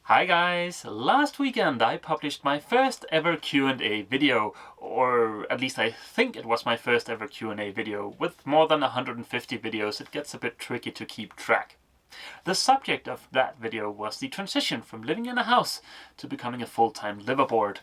Hi guys! Last weekend I published my first ever Q&A video, or at least I think it was my first ever Q&A video. With more than 150 videos it gets a bit tricky to keep track. The subject of that video was the transition from living in a house to becoming a full-time liveaboard.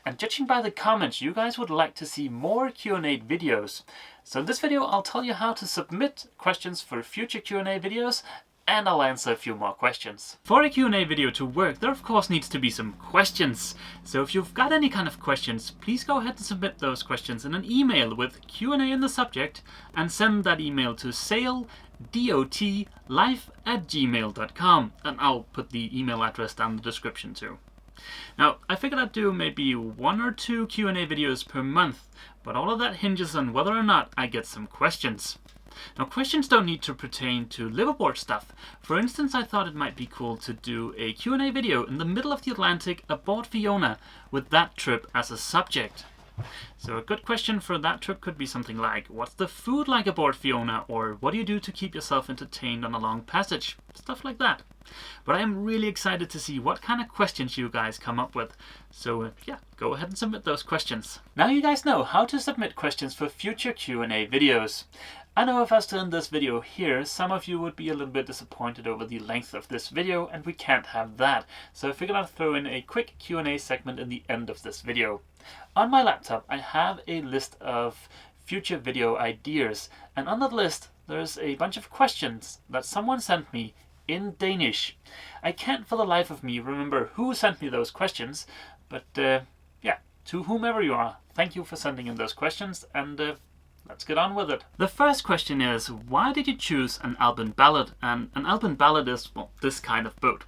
And judging by the comments, you guys would like to see more Q&A videos. So in this video I'll tell you how to submit questions for future Q&A videos, and I'll answer a few more questions. For a Q&A video to work, there of course needs to be some questions. So if you've got any kind of questions, please go ahead and submit those questions in an email with Q&A in the subject and send that email to sale.dotlife@gmail.com, and I'll put the email address down in the description too. Now, I figured I'd do maybe 1 or 2 Q&A videos per month, but all of that hinges on whether or not I get some questions. Now, questions don't need to pertain to liveaboard stuff. For instance, I thought it might be cool to do a Q&A video in the middle of the Atlantic aboard Fiona with that trip as a subject. So a good question for that trip could be something like, what's the food like aboard Fiona? Or what do you do to keep yourself entertained on a long passage? Stuff like that. But I am really excited to see what kind of questions you guys come up with. So yeah, go ahead and submit those questions. Now you guys know how to submit questions for future Q&A videos. I know if I was to end this video here, some of you would be a little bit disappointed over the length of this video, and we can't have that. So I figured I'd throw in a quick Q&A segment in the end of this video. On my laptop I have a list of future video ideas, and on that list there's a bunch of questions that someone sent me in Danish. I can't for the life of me remember who sent me those questions, but yeah, to whomever you are, thank you for sending in those questions, and let's get on with it. The first question is, why did you choose an Alban Ballad? And an Alban Ballad is, well, this kind of boat.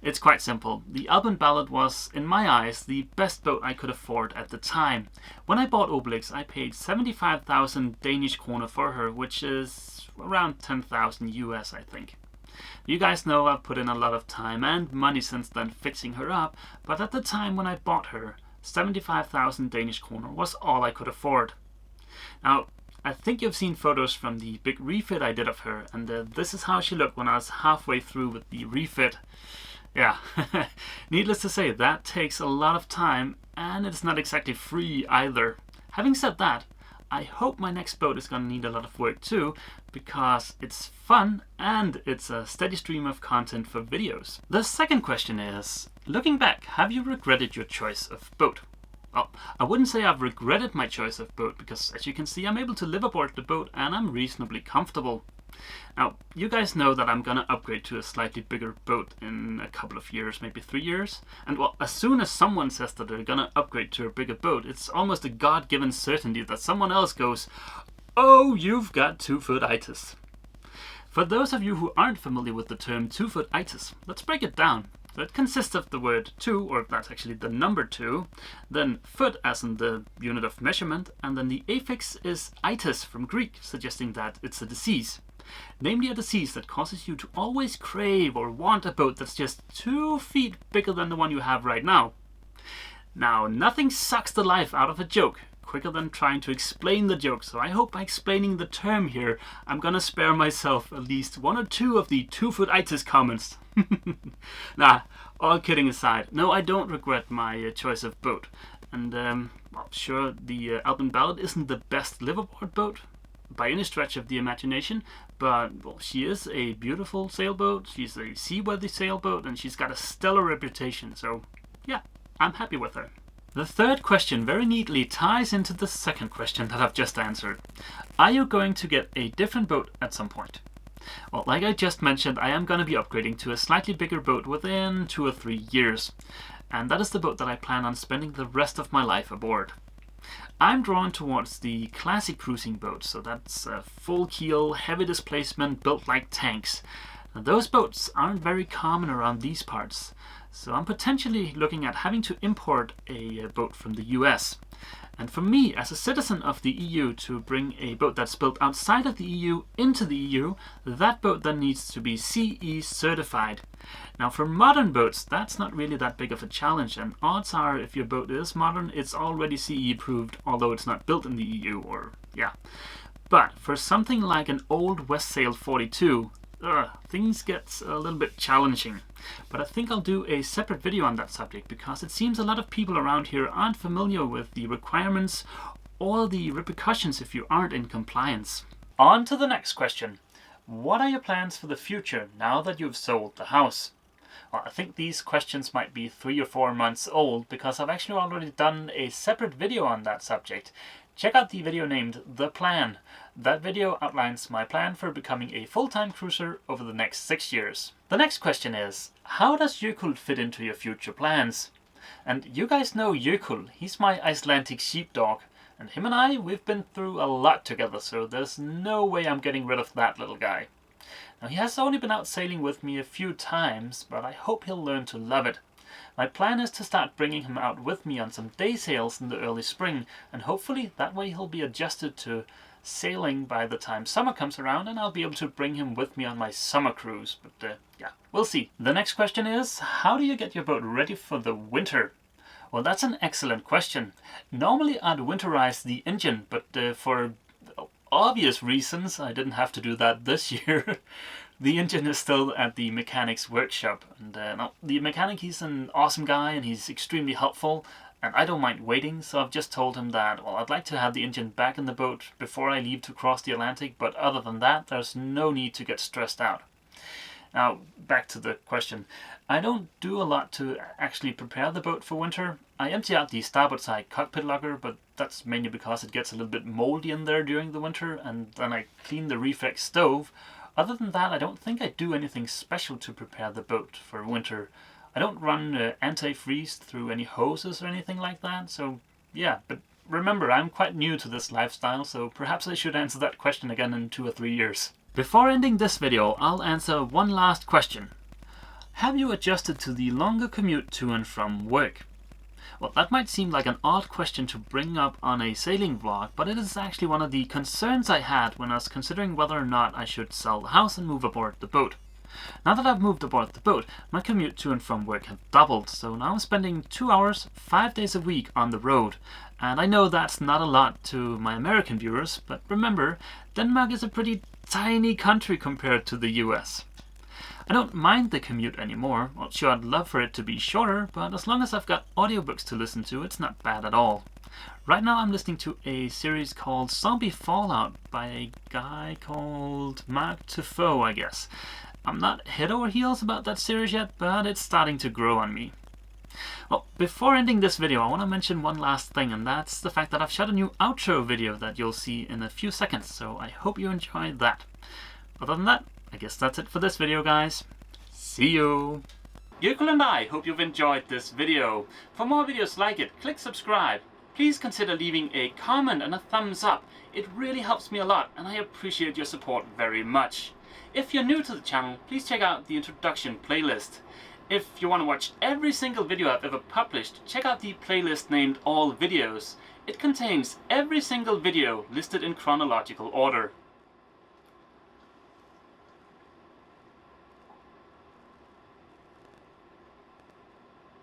It's quite simple. The Alban Ballad was, in my eyes, the best boat I could afford at the time. When I bought Obelix, I paid 75,000 Danish kroner for her, which is around 10,000 US, I think. You guys know I've put in a lot of time and money since then fixing her up, but at the time when I bought her, 75,000 Danish kroner was all I could afford. Now, I think you've seen photos from the big refit I did of her, and this is how she looked when I was halfway through with the refit. Yeah, needless to say, that takes a lot of time, and it's not exactly free either. Having said that, I hope my next boat is going to need a lot of work too, because it's fun and it's a steady stream of content for videos. The second question is, looking back, have you regretted your choice of boat? Well, I wouldn't say I've regretted my choice of boat, because as you can see I'm able to live aboard the boat and I'm reasonably comfortable. Now, you guys know that I'm gonna upgrade to a slightly bigger boat in a couple of years, maybe 3 years. And well, as soon as someone says that they're gonna upgrade to a bigger boat, it's almost a God-given certainty that someone else goes, "Oh, you've got 2-foot-itis." For those of you who aren't familiar with the term 2-foot-itis, let's break it down. It consists of the word 2, or that's actually the number 2, then foot as in the unit of measurement, and then the affix is itis from Greek, suggesting that it's a disease. Namely a disease that causes you to always crave or want a boat that's just 2 feet bigger than the one you have right now. Now, nothing sucks the life out of a joke quicker than trying to explain the joke, so I hope by explaining the term here, I'm gonna spare myself at least 1 or 2 of the 2-foot-itis comments. Nah, all kidding aside, no, I don't regret my choice of boat. And well, sure, the Alban Ballad isn't the best liveaboard boat by any stretch of the imagination, but well, she is a beautiful sailboat, she's a seaworthy sailboat, and she's got a stellar reputation, so yeah, I'm happy with her. The third question very neatly ties into the second question that I've just answered. Are you going to get a different boat at some point? Well, like I just mentioned, I am going to be upgrading to a slightly bigger boat within 2 or 3 years. And that is the boat that I plan on spending the rest of my life aboard. I'm drawn towards the classic cruising boats, so that's full keel, heavy displacement, built like tanks. Now, those boats aren't very common around these parts, so I'm potentially looking at having to import a boat from the US. And for me, as a citizen of the EU, to bring a boat that's built outside of the EU into the EU, that boat then needs to be CE certified. Now for modern boats, that's not really that big of a challenge, and odds are if your boat is modern, it's already CE approved, although it's not built in the EU, or yeah. But for something like an old Westsail 42, things get a little bit challenging. But I think I'll do a separate video on that subject because it seems a lot of people around here aren't familiar with the requirements or the repercussions if you aren't in compliance. On to the next question. What are your plans for the future now that you've sold the house? Well, I think these questions might be 3 or 4 months old because I've actually already done a separate video on that subject. Check out the video named The Plan. That video outlines my plan for becoming a full-time cruiser over the next 6 years. The next question is, how does Jökull fit into your future plans? And you guys know Jökull, he's my Icelandic sheepdog. And him and I, we've been through a lot together, so there's no way I'm getting rid of that little guy. Now, he has only been out sailing with me a few times, but I hope he'll learn to love it. My plan is to start bringing him out with me on some day sails in the early spring, and hopefully that way he'll be adjusted to sailing by the time summer comes around, and I'll be able to bring him with me on my summer cruise. But yeah, we'll see. The next question is, how do you get your boat ready for the winter? Well, that's an excellent question. Normally I'd winterize the engine, but for obvious reasons I didn't have to do that this year. The engine is still at the mechanic's workshop, and now, the mechanic, he's an awesome guy and he's extremely helpful, and I don't mind waiting, so I've just told him that, well, I'd like to have the engine back in the boat before I leave to cross the Atlantic, but other than that, there's no need to get stressed out. Now, back to the question. I don't do a lot to actually prepare the boat for winter. I empty out the starboard side cockpit locker, but that's mainly because it gets a little bit moldy in there during the winter, and then I clean the reflex stove. Other than that, I don't think I do anything special to prepare the boat for winter. I don't run antifreeze through any hoses or anything like that, so yeah, but remember, I'm quite new to this lifestyle, so perhaps I should answer that question again in 2 or 3 years. Before ending this video, I'll answer one last question. Have you adjusted to the longer commute to and from work? Well, that might seem like an odd question to bring up on a sailing vlog, but it is actually one of the concerns I had when I was considering whether or not I should sell the house and move aboard the boat. Now that I've moved aboard the boat, my commute to and from work have doubled, so now I'm spending 2 hours, 5 days a week on the road. And I know that's not a lot to my American viewers, but remember, Denmark is a pretty tiny country compared to the US. I don't mind the commute anymore. Well, sure, I'd love for it to be shorter, but as long as I've got audiobooks to listen to, it's not bad at all. Right now I'm listening to a series called Zombie Fallout by a guy called Mark Tufo, I guess. I'm not head over heels about that series yet, but it's starting to grow on me. Well, before ending this video, I want to mention one last thing, and that's the fact that I've shot a new outro video that you'll see in a few seconds, so I hope you enjoy that. Other than that, I guess that's it for this video, guys. See you! Jökull and I hope you've enjoyed this video. For more videos like it, click subscribe. Please consider leaving a comment and a thumbs up. It really helps me a lot, and I appreciate your support very much. If you're new to the channel, please check out the introduction playlist. If you want to watch every single video I've ever published, check out the playlist named All Videos. It contains every single video listed in chronological order.